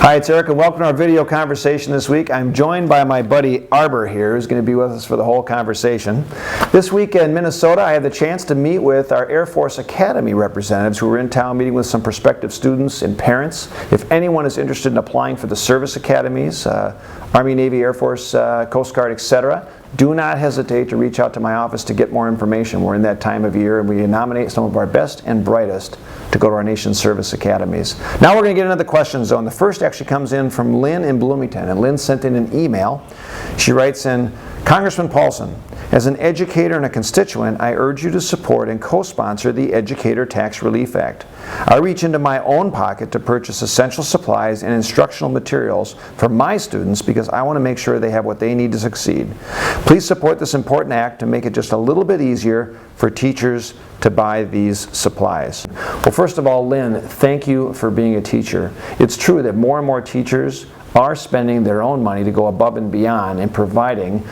Hi, it's Erik, and welcome to our video conversation this week. I'm joined by my buddy Arbor here, who's going to be with us for the whole conversation. This week in Minnesota, I had the chance to meet with our Air Force Academy representatives who were in town meeting with some prospective students and parents. If anyone is interested in applying for the service academies, Army, Navy, Air Force, Coast Guard, etc., do not hesitate to reach out to my office to get more information. We're in that time of year, and we nominate some of our best and brightest to go to our nation's service academies. Now we're going to get into the question zone. The first actually comes in from Lynn in Bloomington, and Lynn sent in an email. She writes in, Congressman Paulsen, as an educator and a constituent, I urge you to support and co-sponsor the Educator Tax Relief Act. I reach into my own pocket to purchase essential supplies and instructional materials for my students because I want to make sure they have what they need to succeed. Please support this important act to make it just a little bit easier for teachers to buy these supplies. Well, first of all, Lynn, thank you for being a teacher. It's true that more and more teachers are spending their own money to go above and beyond in providing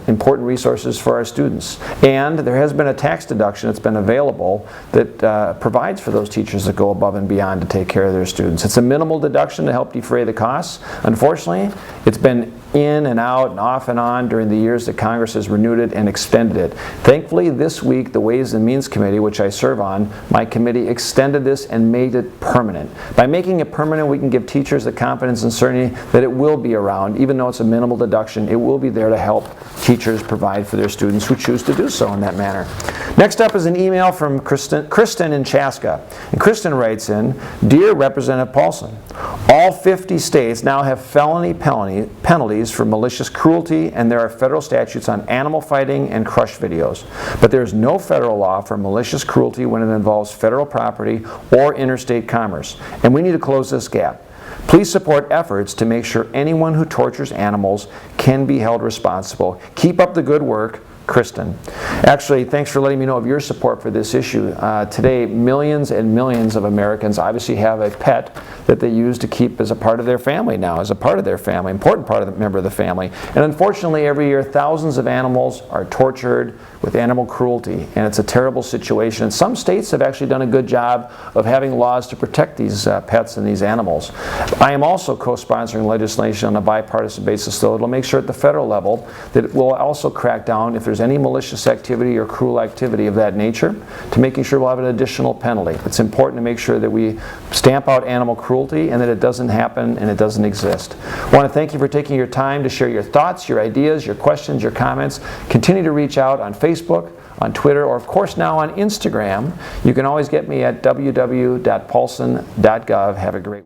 important resources for our students. And there has been a tax deduction that's been available that provides for those teachers that go above and beyond to take care of their students. It's a minimal deduction to help defray the costs. Unfortunately, it's been in and out and off and on during the years that Congress has renewed it and extended it. Thankfully, this week, the Ways and Means Committee, which I serve on, my committee extended this and made it permanent. By making it permanent, we can give teachers the confidence and certainty that it will be around. Even though it's a minimal deduction, it will be there to help teachers provide for their students who choose to do so in that manner. Next up is an email from Kristen in Chaska. And Kristen writes in, Dear Representative Paulsen, all 50 states now have felony penalties for malicious cruelty, and there are federal statutes on animal fighting and crush videos. But there is no federal law for malicious cruelty when it involves federal property or interstate commerce. And we need to close this gap. Please support efforts to make sure anyone who tortures animals can be held responsible. Keep up the good work, Kristen. Actually, thanks for letting me know of your support for this issue. Today, millions and millions of Americans obviously have a pet that they use to keep as a part of their family now, as a part of their family, important part of the member of the family. And unfortunately, every year, thousands of animals are tortured with animal cruelty, and it's a terrible situation. And some states have actually done a good job of having laws to protect these pets and these animals. I am also co-sponsoring legislation on a bipartisan basis, though it'll make sure at the federal level that it will also crack down if there's any malicious activity or cruel activity of that nature, to making sure we'll have an additional penalty. It's important to make sure that we stamp out animal cruelty and that it doesn't happen and it doesn't exist. I want to thank you for taking your time to share your thoughts, your ideas, your questions, your comments. Continue to reach out on Facebook, on Twitter, or of course now on Instagram. You can always get me at www.paulsen.gov. Have a great week.